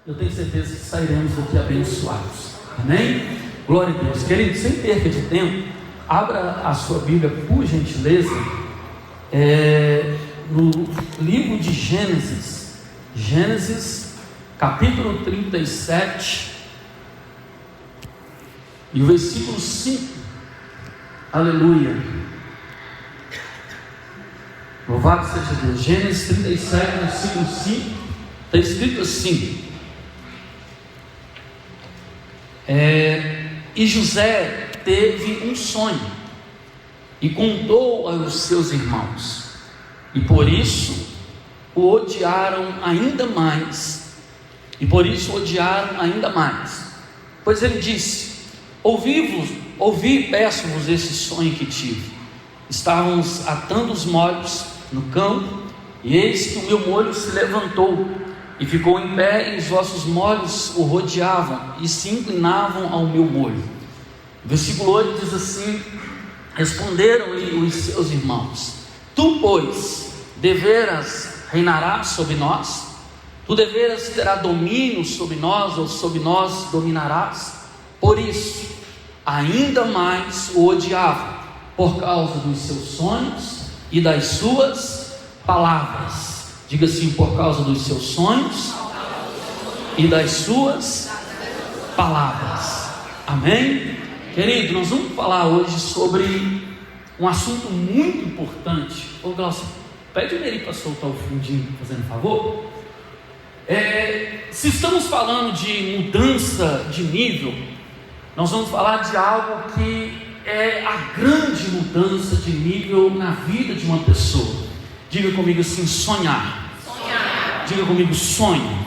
eu tenho certeza que sairemos daqui abençoados. Amém? Glória a Deus. Querido, sem perca de tempo, abra a sua Bíblia, por gentileza, no livro de Gênesis, capítulo 37, e o versículo 5. Aleluia. Louvado seja Deus. Gênesis 37, versículo 5, está escrito assim: e José teve um sonho e contou aos seus irmãos, e por isso o odiaram ainda mais, pois ele disse: ouvi, peço-vos esse sonho que tive. Estávamos atando os molhos no campo, e eis que o meu molho se levantou e ficou em pé, e os vossos molhos o rodeavam e se inclinavam ao meu molho. O versículo 8 diz assim: responderam-lhe os seus irmãos: tu, pois, deveras reinarás sobre nós? Tu deveras terá domínio sobre nós, ou sobre nós dominarás? Por isso, ainda mais o odiavam, por causa dos seus sonhos e das suas palavras. Diga assim: por causa dos seus sonhos e das suas palavras. Amém? Querido, nós vamos falar hoje sobre um assunto muito importante. Ô Glaucio, pede o Neri para soltar o fundinho, fazendo favor. Se estamos falando de mudança de nível, nós vamos falar de algo que é a grande mudança de nível na vida de uma pessoa. Diga comigo assim: sonhar. Diga comigo: sonho.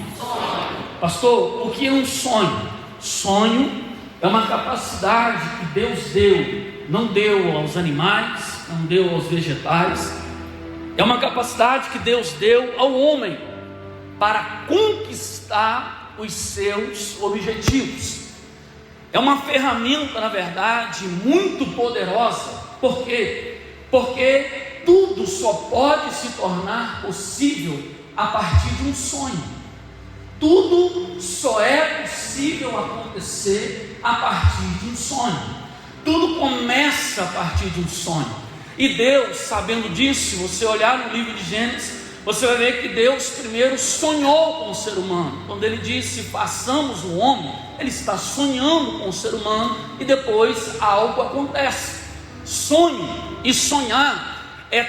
Pastor, o que é um sonho? Sonho é uma capacidade que Deus deu, não deu aos animais, não deu aos vegetais. É uma capacidade que Deus deu ao homem para conquistar os seus objetivos. É uma ferramenta, na verdade, muito poderosa. Por quê? Porque tudo só pode se tornar possível a partir de um sonho. Tudo só é possível acontecer a partir de um sonho. Tudo começa a partir de um sonho. E Deus, sabendo disso, se você olhar no livro de Gênesis, você vai ver que Deus primeiro sonhou com o ser humano. Quando ele disse: façamos o homem, ele está sonhando com o ser humano, e depois algo acontece. Sonho e sonhar é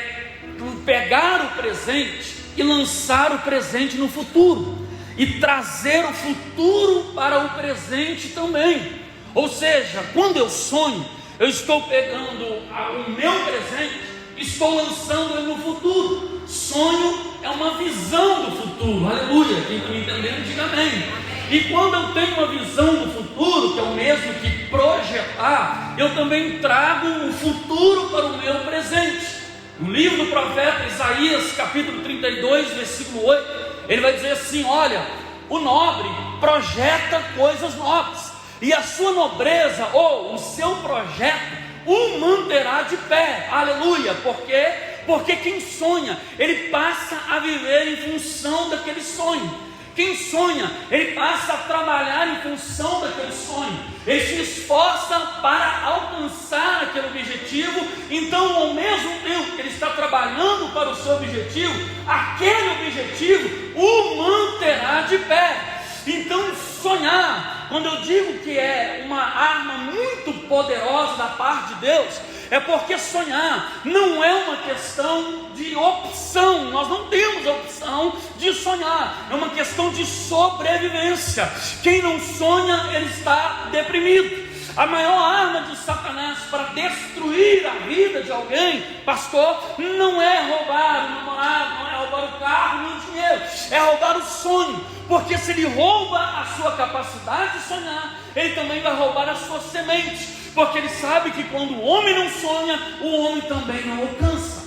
pegar o presente e lançar o presente no futuro, e trazer o futuro para o presente também. Ou seja, quando eu sonho, eu estou pegando o meu presente, estou lançando ele no futuro. Sonho é uma visão do futuro. Aleluia. Quem está me entendendo, diga amém. E quando eu tenho uma visão do futuro, que é o mesmo que projetar, eu também trago o futuro para o meu presente. No livro do profeta Isaías, capítulo 32, versículo 8, ele vai dizer assim: olha, o nobre projeta coisas nobres, e a sua nobreza, ou o seu projeto, o manterá de pé. Aleluia. Por quê? Porque quem sonha, ele passa a viver em função daquele sonho. Quem sonha, ele passa a trabalhar em função daquele sonho. Ele se esforça para alcançar aquele objetivo. Então, ao mesmo tempo que ele está trabalhando para o seu objetivo, aquele objetivo o manterá de pé. Então, sonhar, quando eu digo que é uma arma muito poderosa da parte de Deus, é porque sonhar não é uma questão de opção. Nós não temos a opção de sonhar. É uma questão de sobrevivência. Quem não sonha, ele está deprimido. A maior arma de Satanás para destruir a vida de alguém, pastor, não é roubar o namorado, não é roubar o carro, nem o dinheiro, é roubar o sonho. Porque se ele rouba a sua capacidade de sonhar, ele também vai roubar a sua semente. Porque ele sabe que quando o homem não sonha, o homem também não alcança.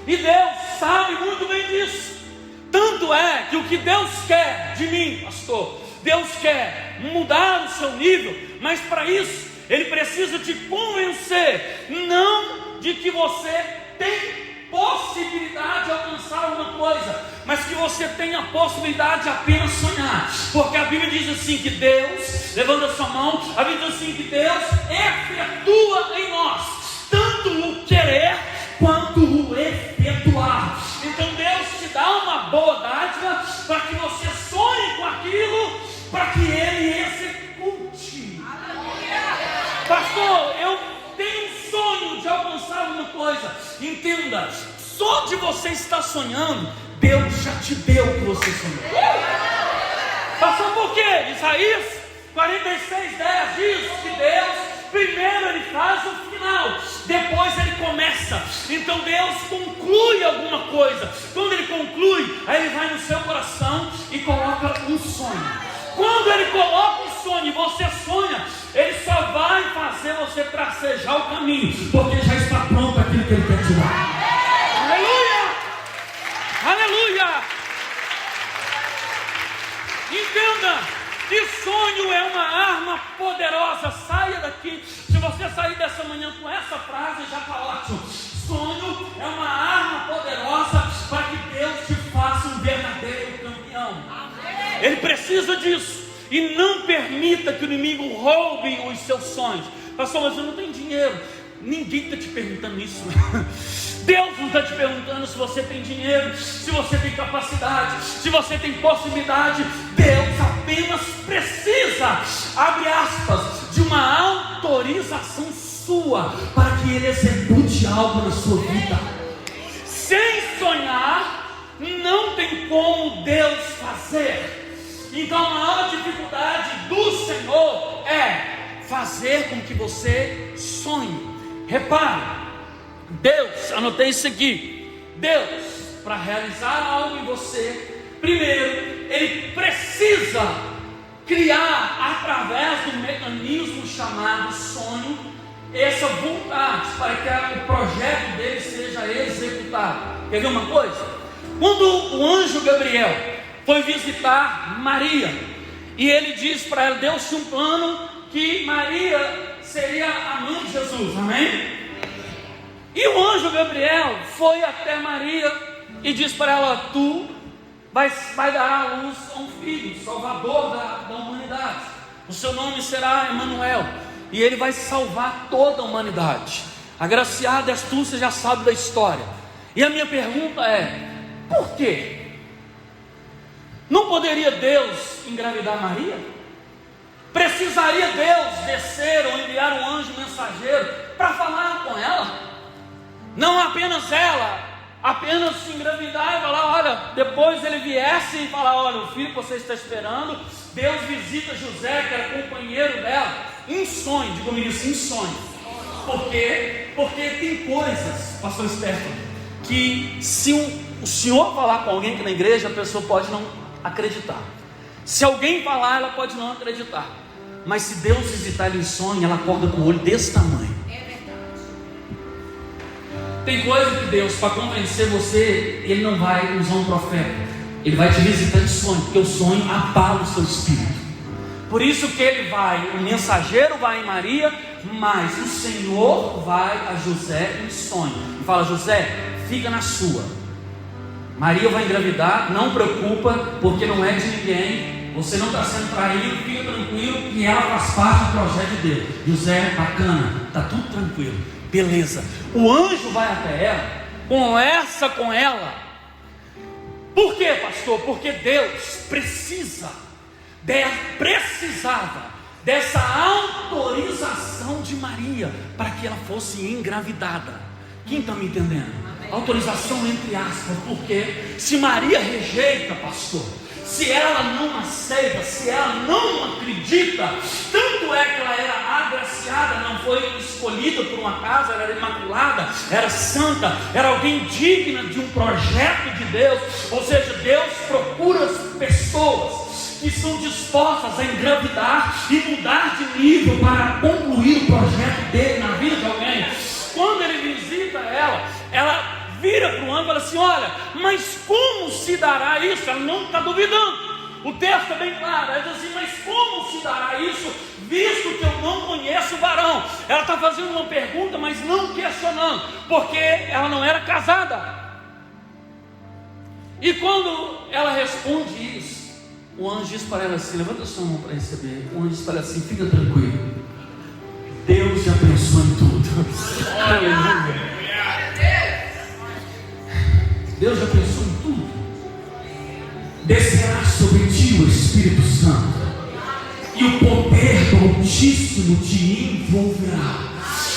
E Deus sabe muito bem disso. Tanto é que o que Deus quer de mim, pastor, Deus quer mudar o seu nível, mas para isso Ele precisa te convencer, não de que você tem possibilidade de alcançar alguma coisa, mas que você tenha a possibilidade de apenas sonhar, porque a Bíblia diz assim que Deus, levanta a sua mão, a Bíblia diz assim que Deus efetua em nós tanto o querer quanto o efetuar. Então Deus te dá uma boa dádiva para que você sonhe com aquilo, para que Ele execute. Pastor, eu tenho um sonho de alcançar alguma coisa. Entenda, só de você estar sonhando, Deus já te deu o que você sonhou. Pastor, por quê? Isaías 46:10 diz que Deus, primeiro Ele faz o final, depois Ele começa. Então Deus conclui alguma coisa. Quando Ele conclui, aí Ele vai no seu coração e coloca um sonho. Quando Ele coloca um sonho e você sonha, Ele só vai fazer você tracejar o caminho, porque já está pronto aquilo que Ele quer te dar. Aleluia! Aleluia! Entenda que sonho é uma arma poderosa. Saia daqui. Se você sair dessa manhã com essa frase, já está ótimo. Sonho é uma arma poderosa para que Deus te faça um verdadeiro campeão. Ele precisa disso. E não permita que o inimigo roube os seus sonhos. Pastor, mas eu não tenho dinheiro. Ninguém está te perguntando isso. Deus não está te perguntando se você tem dinheiro, se você tem capacidade, se você tem possibilidade. Deus apenas precisa, abre aspas, de uma autorização sua para que Ele execute algo na sua vida. Sem sonhar, não tem como Deus fazer. Então a maior dificuldade do Senhor é fazer com que você sonhe. Repare, Deus, anotei isso aqui, Deus, para realizar algo em você, primeiro, Ele precisa criar, através do mecanismo chamado sonho, essa vontade, para que o projeto dele seja executado. Quer ver uma coisa? Quando o anjo Gabriel foi visitar Maria, e ele diz para ela, Deus tinha um plano que Maria seria a mãe de Jesus, amém? E o anjo Gabriel foi até Maria e disse para ela, tu vai dar à luz a um filho, salvador da humanidade, o seu nome será Emanuel, e ele vai salvar toda a humanidade. Agraciado és tu, você já sabe da história. E a minha pergunta é, por quê? Não poderia Deus engravidar Maria? Precisaria Deus descer ou enviar um anjo mensageiro para falar com ela? Não apenas ela, apenas se engravidar e falar, olha, depois ele viesse e falar, olha, o filho que você está esperando, Deus visita José, que era companheiro dela, em sonho, diga comigo assim, em sonho. Por quê? Porque tem coisas, pastor Stefano, que se o senhor falar com alguém aqui na igreja, a pessoa pode não acreditar. Se alguém falar, ela pode não acreditar. Mas se Deus visitar ela em sonho, ela acorda com o olho desse tamanho. É verdade. Tem coisa que Deus, para convencer você, Ele não vai usar um profeta. Ele vai te visitar em sonho, porque o sonho abala o seu espírito. Por isso que ele vai, o mensageiro vai em Maria, mas o Senhor vai a José em sonho. E fala, José, fica na sua. Maria vai engravidar, não preocupa, porque não é de ninguém, você não está sendo traído, fica tranquilo, que ela faz parte do projeto de Deus. José, bacana, está tudo tranquilo, beleza. O anjo vai até ela, conversa com ela. Por quê, pastor? Porque Deus precisava dessa autorização de Maria, para que ela fosse engravidada. Quem está me entendendo? Autorização entre aspas, porque se Maria rejeita, pastor, se ela não aceita, se ela não acredita, tanto é que ela era agraciada, não foi escolhida por um acaso, ela era imaculada, era santa, era alguém digna de um projeto de Deus. Ou seja, Deus procura pessoas que são dispostas a engravidar e mudar de nível para concluir o projeto dele na vida de alguém. Quando ele visita ela vira para o anjo e fala assim, olha, mas como se dará isso? Ela não está duvidando. O texto é bem claro, ela diz assim: mas como se dará isso, visto que eu não conheço o varão? Ela está fazendo uma pergunta, mas não questionando, porque ela não era casada. E quando ela responde isso, o anjo diz para ela assim: levanta a sua mão para receber. O anjo diz para ela assim: fica tranquilo, Deus já pensou em tudo. Aleluia. Deus já pensou em tudo. Descerá sobre ti o Espírito Santo, e o poder do Altíssimo te envolverá.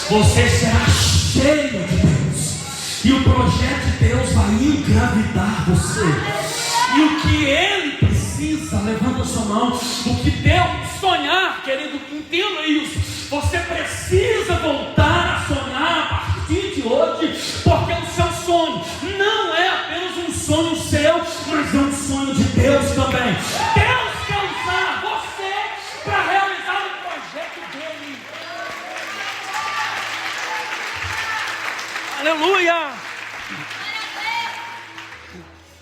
Você será cheio de Deus, e o projeto de Deus vai engravidar você. E o que Ele precisa, levanta a sua mão, o que Deus sonhar, querido, entenda isso. Você precisa voltar a sonhar a partir de hoje, porque o seu sonho não é apenas um sonho seu, mas é um sonho de Deus também. Deus quer usar você para realizar o projeto dele. Aleluia!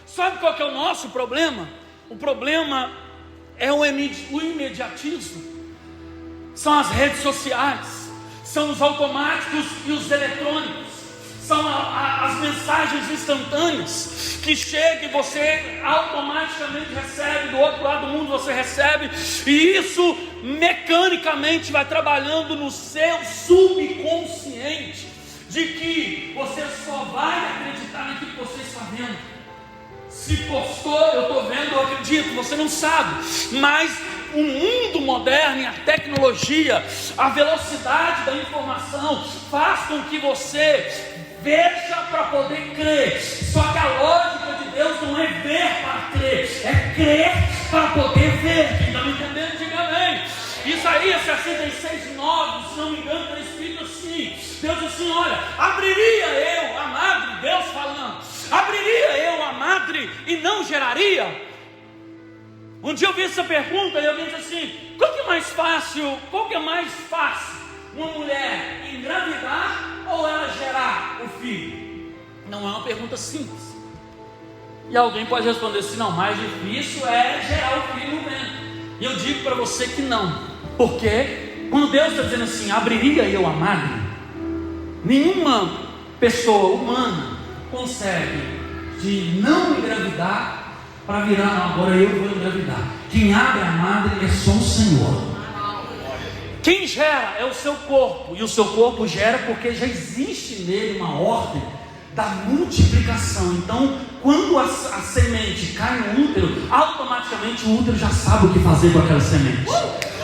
Sabe qual que é o nosso problema? O problema é o imediatismo. São as redes sociais, são os automáticos e os eletrônicos, são as mensagens instantâneas que chegam e você automaticamente recebe, do outro lado do mundo você recebe, e isso mecanicamente vai trabalhando no seu subconsciente, de que você só vai acreditar naquilo que você está vendo. Se postou, eu estou vendo, eu acredito, você não sabe, mas o mundo moderno e a tecnologia, a velocidade da informação faz com que você veja para poder crer. Só que a lógica de Deus não é ver para crer, é crer para poder ver. Quem está me entendendo, diga amém. Isaías 66:9, se não me engano, está escrito assim: Deus diz assim: olha, abriria eu a madre, Deus falando, abriria eu a madre e não geraria? Um dia eu vi essa pergunta e alguém disse assim: qual que é mais fácil, uma mulher engravidar ou ela gerar o filho? Não é uma pergunta simples. E alguém pode responder assim: não, mais difícil é gerar o filho no ventre. E eu digo para você que não. Porque quando Deus está dizendo assim: abriria eu a madre, nenhuma pessoa humana consegue de não engravidar para virar: não, agora eu vou engravidar. Quem abre a madre é só o Senhor. Quem gera é o seu corpo, e o seu corpo gera porque já existe nele uma ordem da multiplicação. Então, quando a semente cai no útero, automaticamente o útero já sabe o que fazer com aquela semente.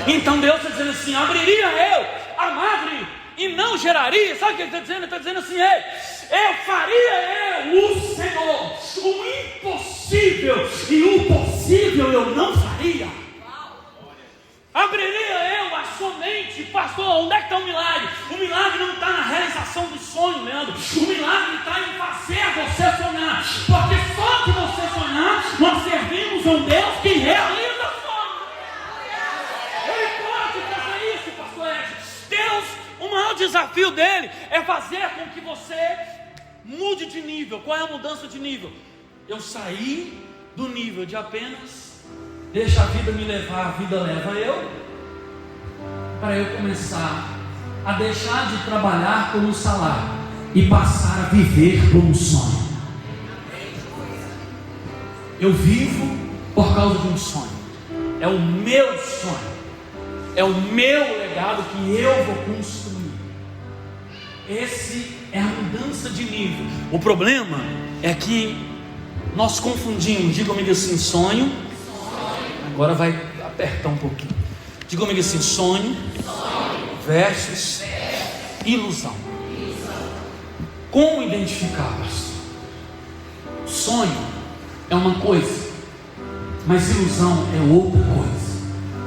Então Deus está dizendo assim: abriria eu a madre e não geraria. Sabe o que Ele está dizendo? Ele está dizendo assim: eu faria o Senhor o impossível, e o possível eu não faria. Abriria eu a sua mente. Pastor, onde é que está o milagre? O milagre não está na realização do sonho, Leandro. O milagre está em fazer você sonhar, porque só que você sonhar, nós servimos um Deus que realiza sonhos. Ele pode fazer isso, pastor Edson. Deus, o maior desafio dele é fazer com que você mude de nível. Qual é a mudança de nível? Eu saí do nível de apenas deixa a vida me levar, a vida leva eu, para eu começar a deixar de trabalhar por um salário e passar a viver por um sonho. Eu vivo por causa de um sonho. É o meu sonho, é o meu legado que eu vou construir. Esse é a mudança de nível. O problema é que nós confundimos. Diga comigo assim: sonho. Agora vai apertar um pouquinho. Diga comigo assim: sonho versus ilusão. Como identificá-los? Sonho é uma coisa, mas ilusão é outra coisa.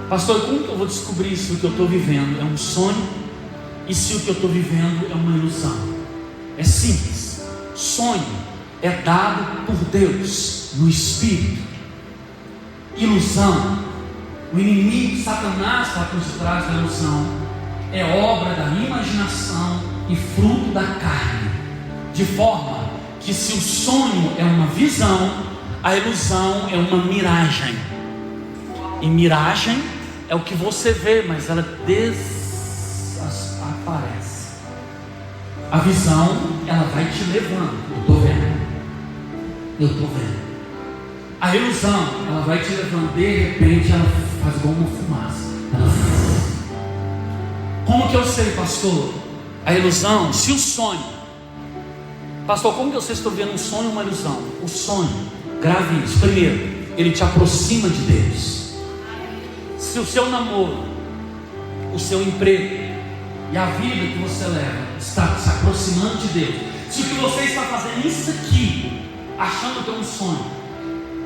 Pastor, como que eu vou descobrir se o que eu estou vivendo é um sonho e se o que eu estou vivendo é uma ilusão? É simples. Sonho é dado por Deus no Espírito. Ilusão, o inimigo, Satanás, está por trás da ilusão, é obra da imaginação e fruto da carne, de forma que se o sonho é uma visão, a ilusão é uma miragem. E miragem é o que você vê, mas ela desaparece. A visão, ela vai te levando. Eu estou vendo. A ilusão, ela vai te levando. De repente, ela faz igual uma fumaça. Como que eu sei, pastor? A ilusão, se o sonho, pastor, como que eu sei se estou vendo um sonho ou uma ilusão? O sonho, grave isso. Primeiro, ele te aproxima de Deus. Se o seu namoro, o seu emprego e a vida que você leva está se aproximando de Deus, se o que você está fazendo isso aqui, achando que é um sonho,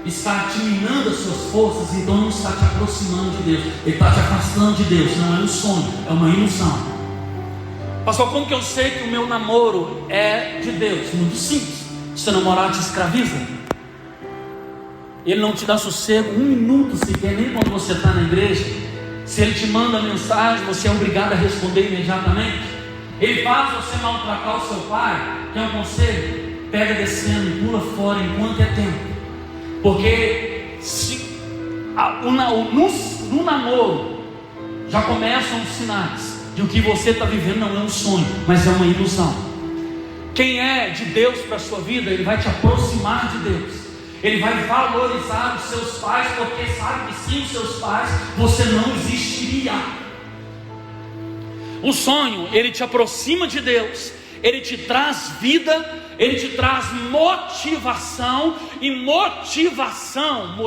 está te minando as suas forças, então não está te aproximando de Deus, ele está te afastando de Deus. Não é um sonho, é uma ilusão. Pastor, como que eu sei que o meu namoro é de Deus? Muito simples. Se seu namorado te escraviza, ele não te dá sossego 1 minuto sequer, nem quando você está na igreja. Se ele te manda mensagem, você é obrigado a responder imediatamente. Ele faz você maltratar o seu pai, que é um conselho, pega descendo e pula fora enquanto é tempo. Porque no namoro já começam os sinais de o que você está vivendo não é um sonho, mas é uma ilusão. Quem é de Deus para a sua vida, ele vai te aproximar de Deus. Ele vai valorizar os seus pais, porque sabe que sem os seus pais você não existiria. O sonho, ele te aproxima de Deus, ele te traz vida, ele te traz motivação. E motivação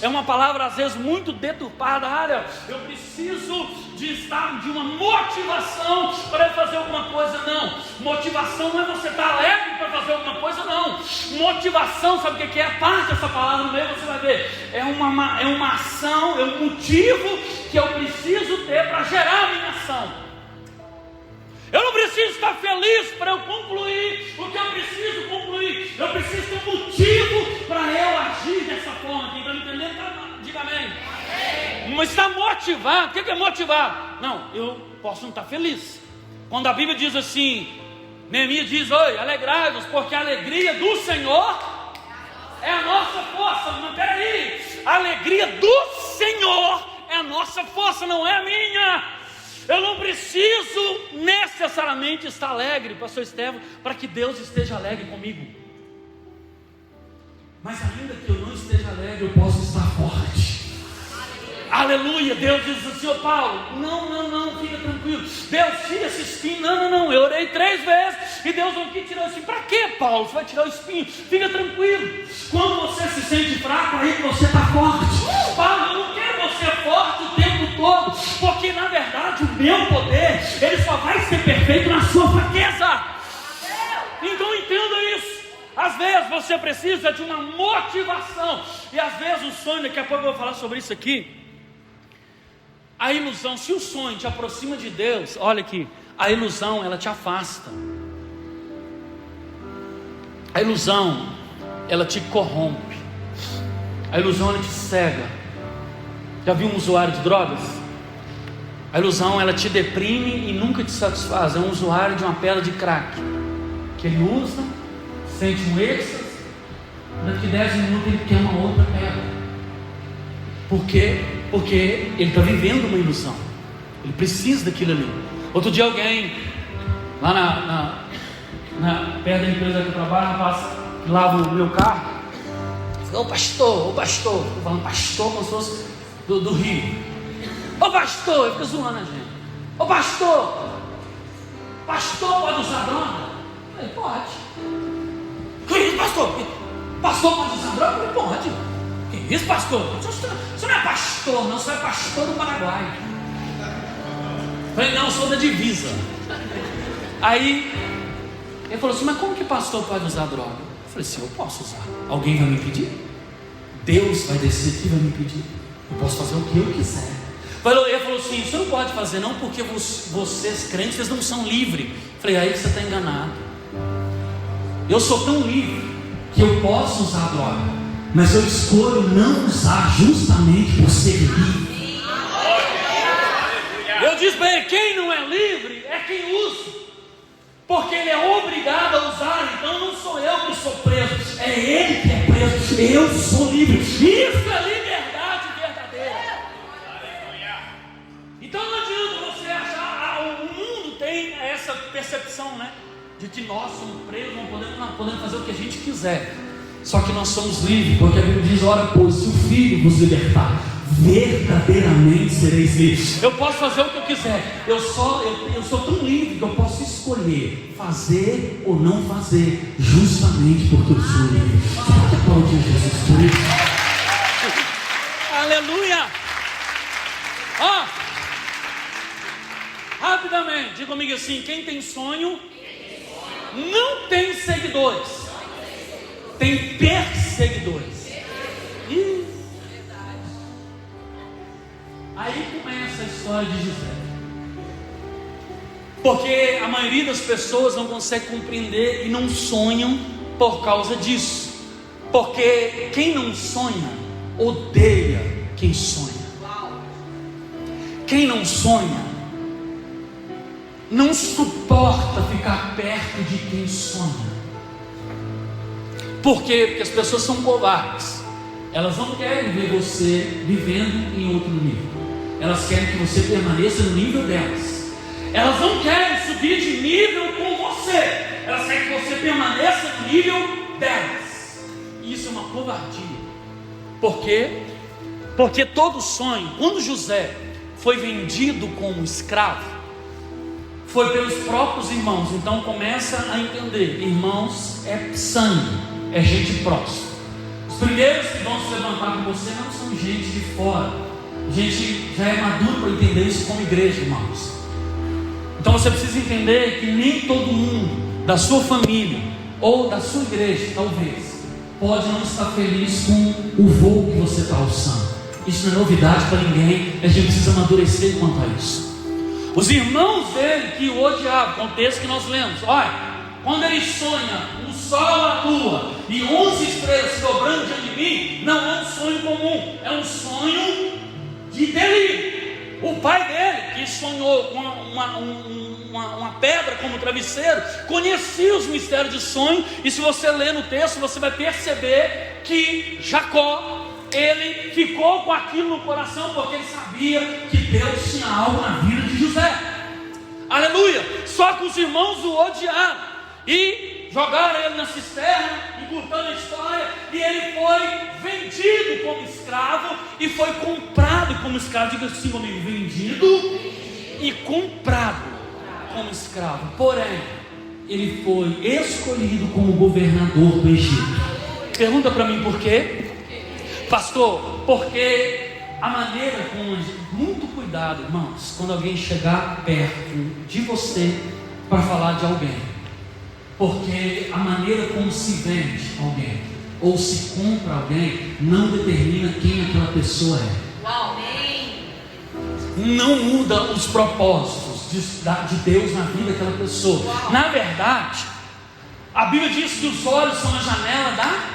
é uma palavra às vezes muito deturpada. Olha, eu preciso de uma motivação para fazer alguma coisa. Não, motivação não é você estar alegre para fazer alguma coisa, não. Motivação, sabe o que é? Parte dessa palavra no meio, você vai ver, é uma ação, é um motivo que eu preciso ter para gerar a minha ação. Eu não preciso estar feliz para eu concluir o que eu preciso concluir. Eu preciso ter um motivo para eu agir dessa forma. Quem está me entendendo, diga amém. Mas está motivado. O que é motivar? Não, eu posso não estar feliz. Quando a Bíblia diz assim, Neemias diz: oi, alegrai-vos, porque a alegria do Senhor é a nossa força. Mas peraí, a alegria do Senhor é a nossa força, não é a minha. Eu não preciso necessariamente estar alegre, pastor Estevão, para que Deus esteja alegre comigo. Mas ainda que eu não esteja alegre, eu posso estar forte. Aleluia. Deus diz assim: ô Paulo, não, fica tranquilo. Deus, tira esse espinho. Não, eu orei 3 vezes e Deus não quis tirar o espinho. Para quê, Paulo? Você vai tirar o espinho? Fica tranquilo. Quando você se sente fraco, aí você está forte. Paulo, eu não quero você forte o tempo todo, porque na verdade o meu poder, ele só vai ser perfeito na sua fraqueza. Então entenda isso. Às vezes você precisa de uma motivação, e às vezes o sonho, daqui a pouco eu vou falar sobre isso aqui. A ilusão, se o sonho te aproxima de Deus, olha aqui, a ilusão, ela te afasta. A ilusão, ela te corrompe. A ilusão, ela te cega. Já viu um usuário de drogas? A ilusão, ela te deprime e nunca te satisfaz. É um usuário de uma pedra de crack, que ele usa, sente um êxtase, daqui 10 minutos ele quer uma outra pedra. Por quê? Porque ele está vivendo uma ilusão. Ele precisa daquilo ali. Outro dia alguém lá perto da empresa que eu trabalho, rapaz, que lava o meu carro, falou: ô pastor, estou falando pastor como se fosse do Rio. Ô pastor, ele fica zoando a gente. Ô pastor pode usar droga? Ele pode. Que isso, pastor? Pastor pode usar droga? Ele pode. Que isso, pastor? Você não é pastor, não, você é pastor do Paraguai. Eu falei: não, eu sou da divisa. Aí ele falou assim: mas como que pastor pode usar droga? Eu falei assim: eu posso usar. Alguém vai me impedir? Deus vai descer aqui e vai me impedir. Eu posso fazer o que eu quiser. Ele falou assim: você não pode fazer não, porque vocês crentes, vocês não são livres. Eu falei: aí você está enganado. Eu sou tão livre que eu posso usar droga, mas eu escolho não usar justamente por ser livre. Eu disse para ele: quem não é livre é quem usa, porque ele é obrigado a usar. Então não sou eu que sou preso, é ele que é preso. Eu sou livre. Isso é liberdade. que nós somos presos, não podemos fazer o que a gente quiser. Só que nós somos livres, porque a Bíblia diz: ora, pois, se o Filho vos libertar, verdadeiramente sereis livres. Eu posso fazer o que eu quiser. Eu sou tão livre que eu posso escolher fazer ou não fazer, justamente porque eu sou livre. Pode aplaudir Jesus por isso. Aleluia! Ó, rapidamente, diga comigo assim: quem tem sonho não tem seguidores, tem perseguidores. Aí começa a história de José, porque a maioria das pessoas não consegue compreender e não sonham por causa disso, porque quem não sonha odeia quem sonha. Quem não sonha não suporta ficar perto de quem sonha. Por quê? Porque as pessoas são covardes. Elas não querem ver você vivendo em outro nível. Elas querem que você permaneça no nível delas. Elas não querem subir de nível com você. Elas querem que você permaneça no nível delas. Isso é uma covardia. Por quê? Porque todo sonho, quando José foi vendido como escravo, foi pelos próprios irmãos. Então começa a entender: irmãos é sangue, é gente próxima. Os primeiros que vão se levantar com você não são gente de fora. A gente já é maduro para entender isso como igreja, irmãos. Então você precisa entender que nem todo mundo da sua família ou da sua igreja, talvez, pode não estar feliz com o voo que você está alçando. Isso não é novidade para ninguém. A gente precisa amadurecer quanto a isso. Os irmãos dele que o odiavam, contexto que nós lemos, olha, quando ele sonha o sol atua e 11 estrelas se dobrando diante de mim, não é um sonho comum, é um sonho de delírio. O pai dele, que sonhou com uma pedra como travesseiro, conhecia os mistérios de sonho. E se você ler no texto, você vai perceber que Jacó, ele ficou com aquilo no coração, porque ele sabia que Deus tinha algo na vida de José. Aleluia! Só que os irmãos o odiaram e jogaram ele na cisterna, encurtando a história, e ele foi vendido como escravo e foi comprado como escravo. Diga assim comigo: vendido e comprado como escravo. Porém, ele foi escolhido como governador do Egito. Pergunta para mim por quê? Pastor, porque a maneira como, muito cuidado, irmãos, quando alguém chegar perto de você para falar de alguém, porque a maneira como se vende alguém ou se compra alguém não determina quem aquela pessoa é. Não muda os propósitos de Deus na vida daquela pessoa. Na verdade, a Bíblia diz que os olhos são a janela da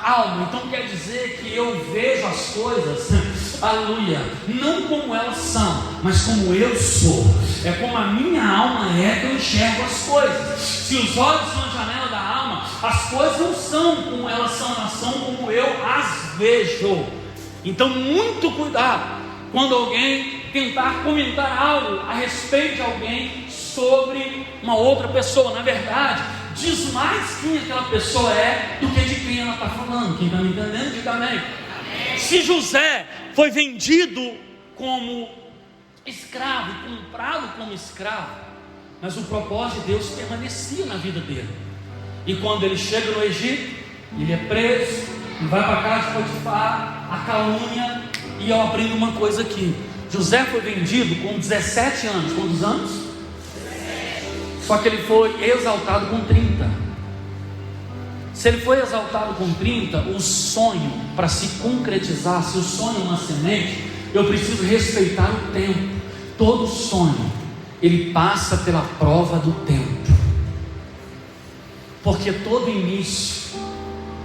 alma. Então quer dizer que eu vejo as coisas, aleluia, não como elas são, mas como eu sou. É como a minha alma é que eu enxergo as coisas. Se os olhos são a janela da alma, as coisas não são como elas são como eu as vejo. Então muito cuidado quando alguém tentar comentar algo a respeito de alguém sobre uma outra pessoa. Na verdade, diz mais quem aquela pessoa é do que de quem ela está falando. Quem está me entendendo, diga amém. Se José foi vendido como escravo, comprado como escravo, mas o propósito de Deus permanecia na vida dele. E quando ele chega no Egito, ele é preso, e vai para a casa de Potifar, a calúnia. E eu aprendo uma coisa aqui: José foi vendido com 17 anos. Quantos anos? Só que ele foi exaltado com 30. Se ele foi exaltado com 30, o sonho, para se concretizar, se o sonho é uma semente, eu preciso respeitar o tempo. Todo sonho, ele passa pela prova do tempo. Porque todo início,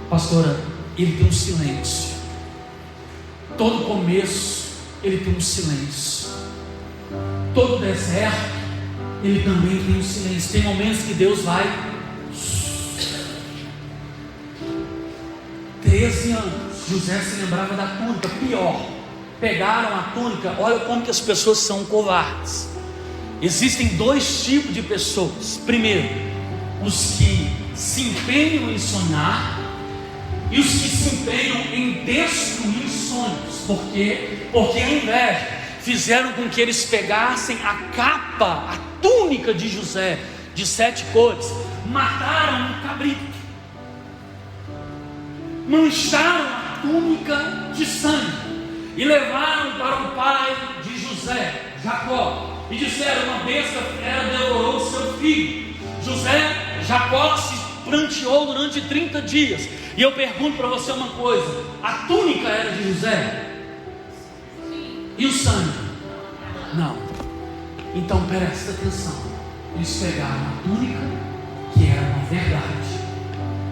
pastora, ele tem um silêncio. Todo começo, ele tem um silêncio. Todo deserto, ele também tem um silêncio. Tem momentos que Deus vai 13 anos, José se lembrava da túnica. Pior, pegaram a túnica. Olha como que as pessoas são covardes. Existem dois tipos de pessoas. Primeiro, os que se empenham em sonhar e os que se empenham em destruir sonhos. Por quê? Porque a inveja fizeram com que eles pegassem a capa, a túnica de José, de 7 cores, mataram um cabrito, mancharam a túnica de sangue e levaram para o pai de José, Jacó, e disseram: uma besta fera devorou seu filho. Jacó se pranteou durante 30 dias. E eu pergunto para você uma coisa: a túnica era de José? E o sangue? Não. Então presta atenção. Eles pegaram a túnica, que era uma verdade,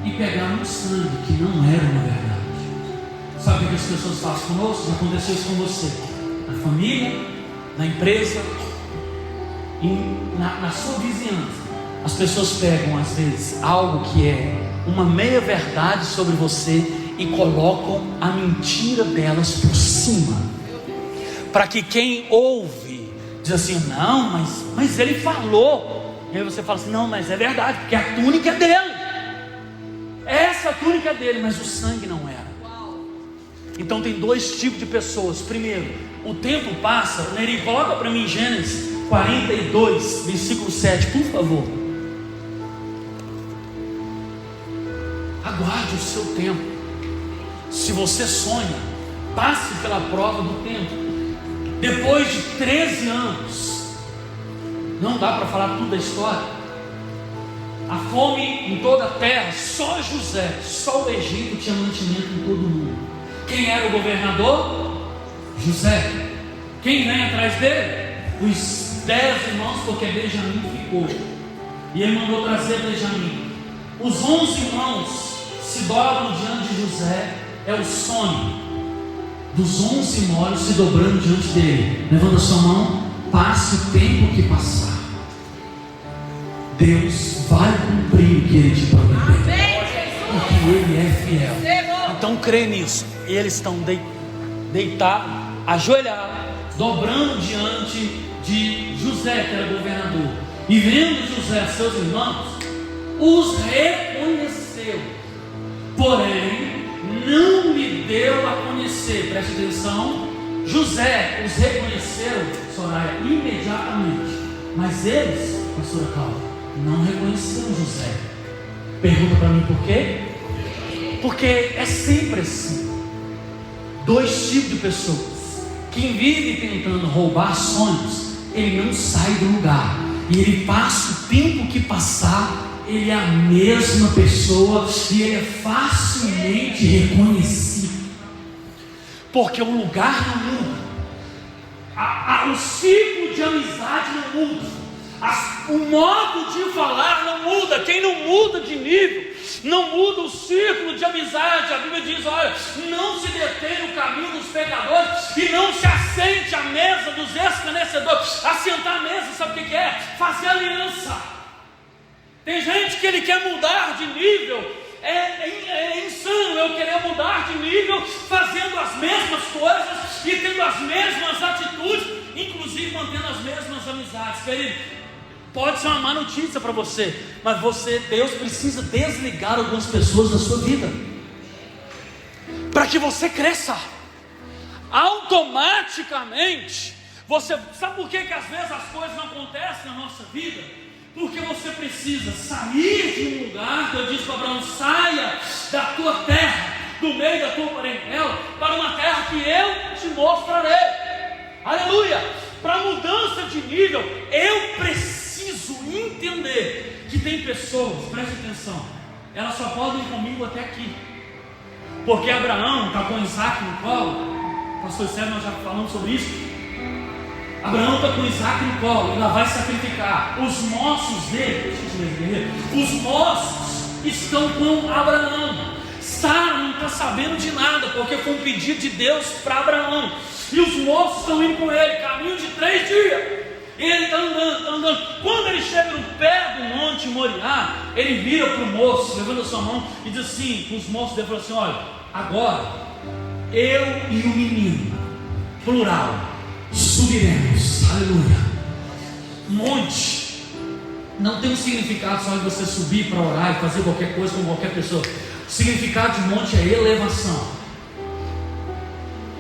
e pegaram o sangue, que não era uma verdade. Sabe o que as pessoas fazem conosco? Já aconteceu isso com você, na família, na empresa, na sua vizinhança. As pessoas pegam às vezes algo que é uma meia verdade sobre você e colocam a mentira delas por cima, para que quem ouve diz assim: não, mas ele falou. E aí você fala assim: não, mas é verdade, porque a túnica é dele, essa túnica é dele, mas o sangue não era. Então tem 2 tipos de pessoas. Primeiro, o tempo passa. Neri, coloca para mim Gênesis 42, versículo 7, por favor. Aguarde o seu tempo. Se você sonha, passe pela prova do tempo. Depois de 13 anos, não dá para falar tudo da história. A fome em toda a terra, só José, só o Egito tinha mantimento em todo mundo. Quem era o governador? José. Quem vem atrás dele? Os 10 irmãos, porque Benjamim ficou. E ele mandou trazer Benjamim. Os 11 irmãos se dobram diante de José. É o sonho dos 11 molhos se dobrando diante dele. Levanta a sua mão. Passe o tempo que passar, Deus vai cumprir o que Ele te prometeu, porque Ele é fiel. Então crê nisso. Eles estão deitados, ajoelhados, dobrando diante de José, que era governador. E vendo José, seus irmãos, os reconheceu, porém não lhe deu a conhecer. Preste atenção. José os reconheceu, Soraya, imediatamente, mas eles, pastora Cláudia, não reconheceram José. Pergunta para mim por quê? Porque é sempre assim. 2 tipos de pessoas. Quem vive tentando roubar sonhos, ele não sai do lugar, e ele passa o tempo que passar, ele é a mesma pessoa, e ele é facilmente reconhecido, porque o lugar não muda, o ciclo de amizade não muda, o modo de falar não muda. Quem não muda de nível, não muda o círculo de amizade. A Bíblia diz: olha, não se detém no caminho dos pecadores, e não se assente à mesa dos escarnecedores. Assentar à mesa, sabe o que é? Fazer aliança. Tem gente que ele quer mudar de nível. É insano eu querer mudar de nível, fazendo as mesmas coisas e tendo as mesmas atitudes, inclusive mantendo as mesmas amizades. Querido, pode ser uma má notícia para você, mas Deus precisa desligar algumas pessoas da sua vida, para que você cresça. Automaticamente, sabe por que às vezes as coisas não acontecem na nossa vida? Porque você precisa sair de um lugar. Deus disse para Abraão: saia da tua terra, do meio da tua parentela, para uma terra que eu te mostrarei. Aleluia! Para mudança de nível, eu preciso entender que tem pessoas, preste atenção, elas só podem ir comigo até aqui. Porque Abraão está com Isaac no colo. Pastor Sérgio, nós já falamos sobre isso. Abraão está com Isaac no colo, ele vai sacrificar. Os moços dele, os moços estão com Abraão. Sara não está sabendo de nada, porque foi um pedido de Deus para Abraão. E os moços estão indo com ele, caminho de 3 dias. E ele está andando. Quando ele chega no pé do monte Moriá, ele vira para o moço, levanta a sua mão e diz assim: os moços dele falam assim: olha, agora eu e o menino, plural, subiremos, aleluia, monte, não tem um significado só de você subir para orar e fazer qualquer coisa com qualquer pessoa. O significado de monte é elevação.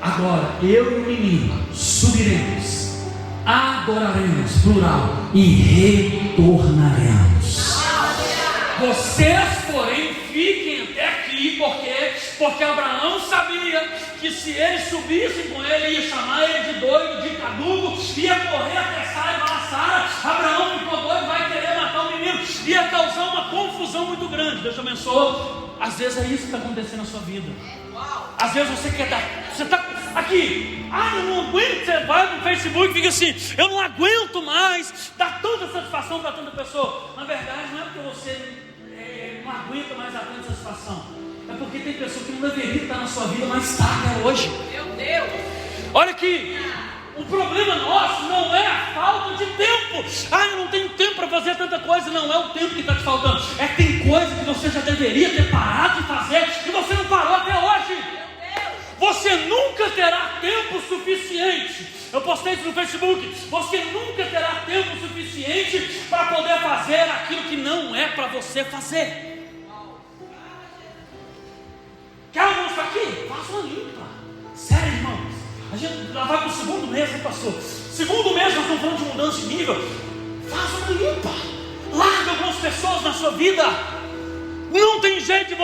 Agora, eu e o menino subiremos, adoraremos, plural, e retornaremos. Vocês, porém, fiquem até aqui, porque Abraão sabia que se eles subissem com ele, ia chamar ele de doido, de caduco, ia correr até Sara e falar: Sara, Abraão ficou doido, vai querer matar o menino, ia causar uma confusão muito grande. Deus te abençoe. Às vezes é isso que está acontecendo na sua vida. Às vezes você quer dar, você está aqui, eu não aguento. Você vai no Facebook e fica assim: eu não aguento mais dar tanta satisfação para tanta pessoa. Na verdade, não é porque você não aguenta mais dar tanta satisfação, é porque tem pessoa que não deveria estar na sua vida, mas está até hoje. Meu Deus! Olha aqui, o problema nosso não é a falta de tempo. Eu não tenho tempo para fazer tanta coisa. Não é o tempo que está te faltando, é que tem coisa que você já deveria ter parado de fazer e você não parou até hoje. Você nunca terá tempo suficiente. Eu postei isso no Facebook. Você nunca terá tempo suficiente para poder fazer aquilo que não é para você fazer. Quer almoço aqui? Faça uma limpa. Sério, irmãos. A gente já vai para o segundo mês, né, pastor? Segundo mês nós estamos falando de mudança de nível. Faça uma limpa. Larga algumas pessoas na sua vida. Não tem jeito de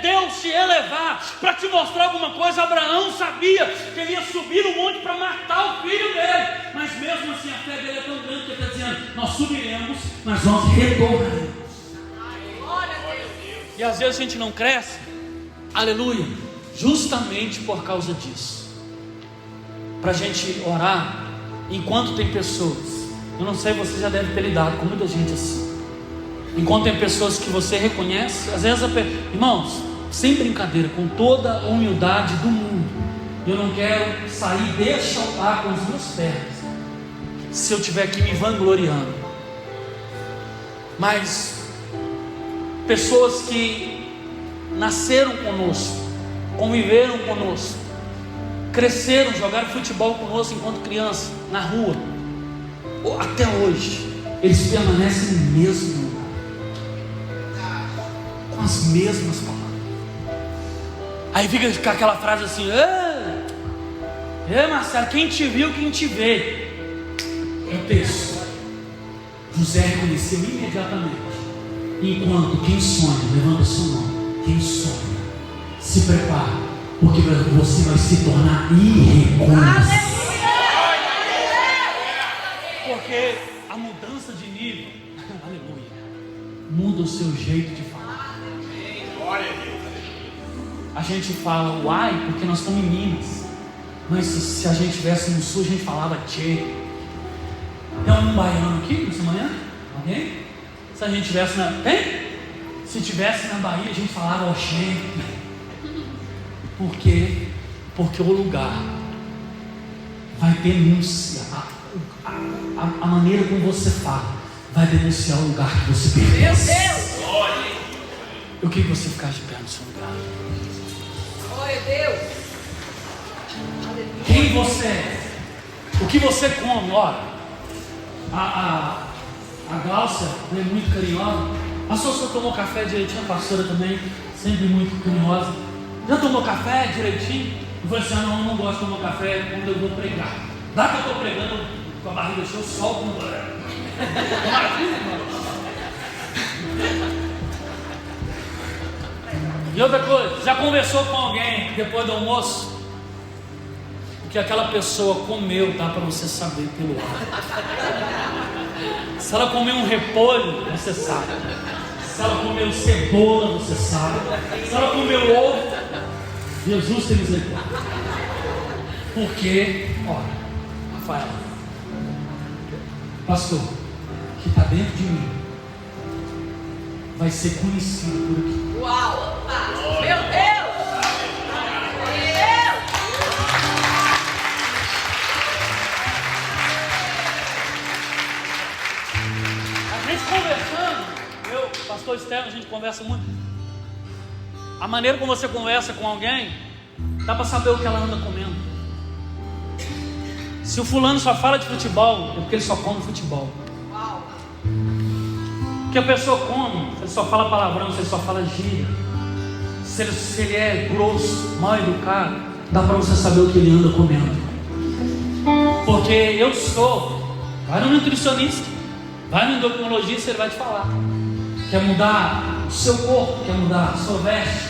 Deus te elevar para te mostrar alguma coisa. Abraão sabia que ele ia subir no monte para matar o filho dele, mas mesmo assim a fé dele é tão grande que ele está dizendo: nós subiremos, mas nós retornaremos. E às vezes a gente não cresce, aleluia, justamente por causa disso. Para a gente orar enquanto tem pessoas, eu não sei, você já deve ter lidado com muita gente assim. Enquanto tem pessoas que você reconhece, às vezes, irmãos, sem brincadeira, com toda a humildade do mundo, eu não quero sair deste altar com os meus pés, se eu estiver aqui me vangloriando. Mas pessoas que nasceram conosco, conviveram conosco, cresceram, jogaram futebol conosco enquanto criança, na rua, até hoje, eles permanecem no mesmo lugar, com as mesmas palavras. Aí fica aquela frase assim: Marcelo, quem te viu, quem te vê. É o texto. José reconheceu imediatamente. Enquanto quem sonha, levanta sua mão. Quem sonha, se prepara, porque você vai se tornar irreconhecível. Porque a mudança de nível, aleluia, muda o seu jeito de falar. A gente fala uai porque nós estamos em Minas, mas se a gente estivesse no sul, a gente falava tchê. Tem um baiano aqui nessa manhã? Alguém? Se a gente estivesse tem? Se estivesse na Bahia, a gente falava oxê. Por quê? Porque o lugar vai denunciar a maneira como você fala, vai denunciar o lugar que você pertence. Meu Deus! Eu queria que você ficasse de pé no seu lugar. Glória a Deus! Quem você é? O que você come? Olha, a Gláucia é muito carinhosa. A sua tomou café direitinho, a pastora também, sempre muito carinhosa. Já tomou café direitinho? Eu falei assim: não, eu não gosto de tomar café quando eu vou pregar. Lá que eu estou pregando com a barriga cheia, eu solto no banheiro. Maravilha, irmão. E outra coisa, já conversou com alguém depois do almoço? O que aquela pessoa comeu, tá? Para você saber pelo ar. Se ela comeu um repolho, você sabe. Se ela comeu cebola, você sabe. Se ela comeu ovo, Jesus tem misericórdia. Porque, olha, Rafael, pastor, que está dentro de mim, vai ser conhecido por aqui. Uau! Meu Deus! Meu Deus! A gente conversando, eu, pastor Estevão, a gente conversa muito. A maneira como você conversa com alguém, dá para saber o que ela anda comendo. Se o fulano só fala de futebol, é porque ele só come futebol. Uau. que a pessoa come, se ele só fala palavrão, se ele só fala gíria, se ele é grosso, mal educado, dá para você saber o que ele anda comendo. Porque vai no nutricionista, vai no endocrinologista, ele vai te falar. Quer mudar o seu corpo, quer mudar a sua veste,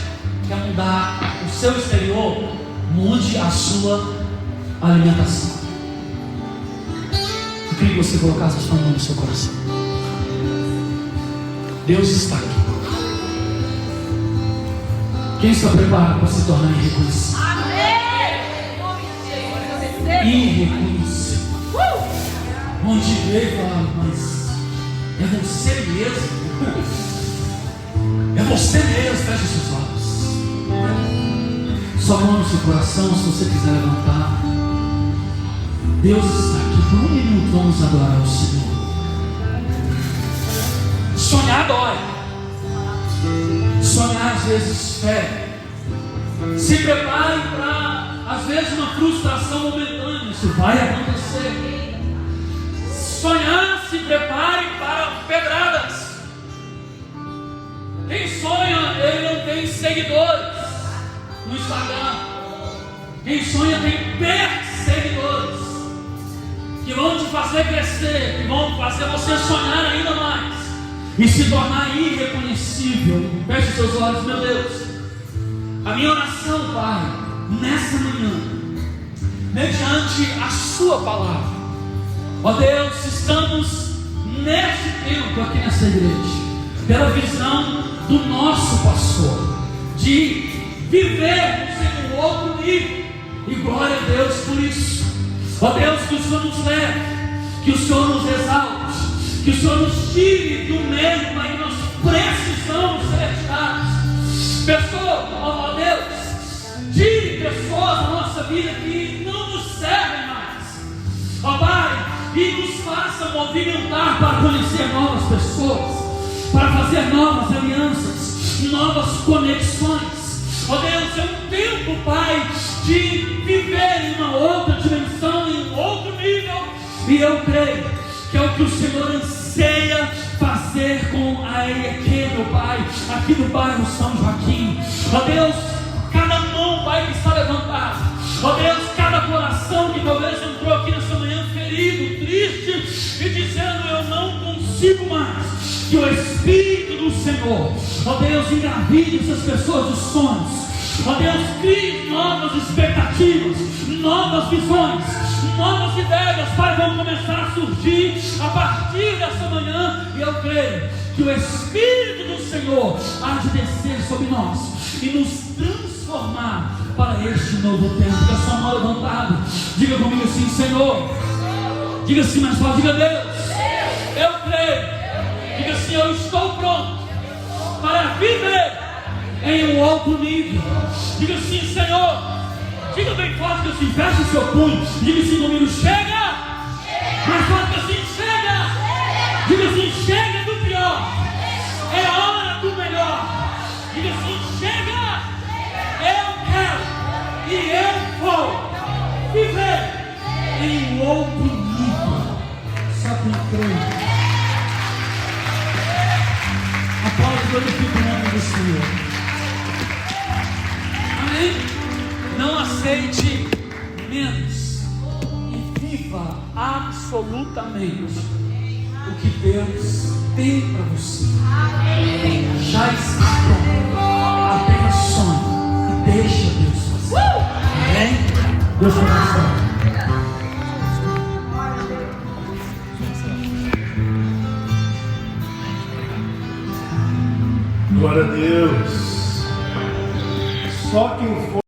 quer mudar o seu exterior, mude a sua alimentação. Eu queria que você colocasse a sua mão no seu coração. Deus está aqui. Quem está preparado para se tornar irreconhecível? Irreconhecível. Onde veio e fala, mas é você mesmo. É você mesmo. Feche os seus olhos. Só mão no seu coração, se você quiser levantar. Deus está aqui. Por um minuto vamos adorar o Senhor. Sonhar dói. Sonhar às vezes fé. Se prepare para, às vezes, uma frustração momentânea. Isso vai acontecer. Sonhar, se prepare para pedradas. Quem sonha, ele não tem seguidores no Instagram. Quem sonha tem perseguidores que vão te fazer crescer, que vão fazer você sonhar ainda mais e se tornar irreconhecível. Feche seus olhos, meu Deus. A minha oração, Pai, nessa manhã, mediante a Sua palavra, ó Deus, estamos nesse tempo aqui nessa igreja, pela visão do nosso pastor, de vivermos em um outro nível, e glória a Deus por isso. Ó Deus, que o Senhor nos leve, que o Senhor nos exalte, que o Senhor nos tire do meio, Pai, que nós precisamos ser retirados. Pessoas, ó Deus, tire pessoas da nossa vida que não nos servem mais, ó Pai, e nos faça movimentar para conhecer novas pessoas, para fazer novas alianças, novas conexões. Ó Deus, é um tempo, Pai, de viver em uma outra dimensão, em um outro nível, e eu creio que é o que o Senhor anseia fazer com a EQ, meu Pai, aqui no bairro São Joaquim. Ó Deus, cada mão, Pai, que está levantada, ó Deus, cada coração que talvez entrou aqui nessa manhã ferido, triste e dizendo, eu não consigo mais, que o Espírito do Senhor, ó Deus, engravide essas pessoas de sonhos. Ó Deus, crie novas expectativas, novas visões, novas ideias, Pai, vão começar a surgir a partir dessa manhã. E eu creio que o Espírito do Senhor há de descer sobre nós e nos transformar para este novo tempo. Que a sua mão levantada, diga comigo assim, Senhor. Diga assim mais forte, diga Deus. Eu creio. Diga assim, eu estou pronto para viver em um outro nível. Diga assim, Senhor. Diga bem forte que assim, feche o seu punho. Diga assim comigo, chega. Mais forte que assim, chega. Diga assim, chega do pior. É hora do melhor. Diga assim, chega. Eu quero e eu vou viver em um outro nível. Só quem crê. Aplaude, glorifica o nome do Senhor. Amém? Não aceite menos e viva absolutamente o que Deus tem para você. Já está pronto. Apenas sonhe e deixa Deus fazer. Amém? Deus te abençoe. Glória a Deus. Só quem for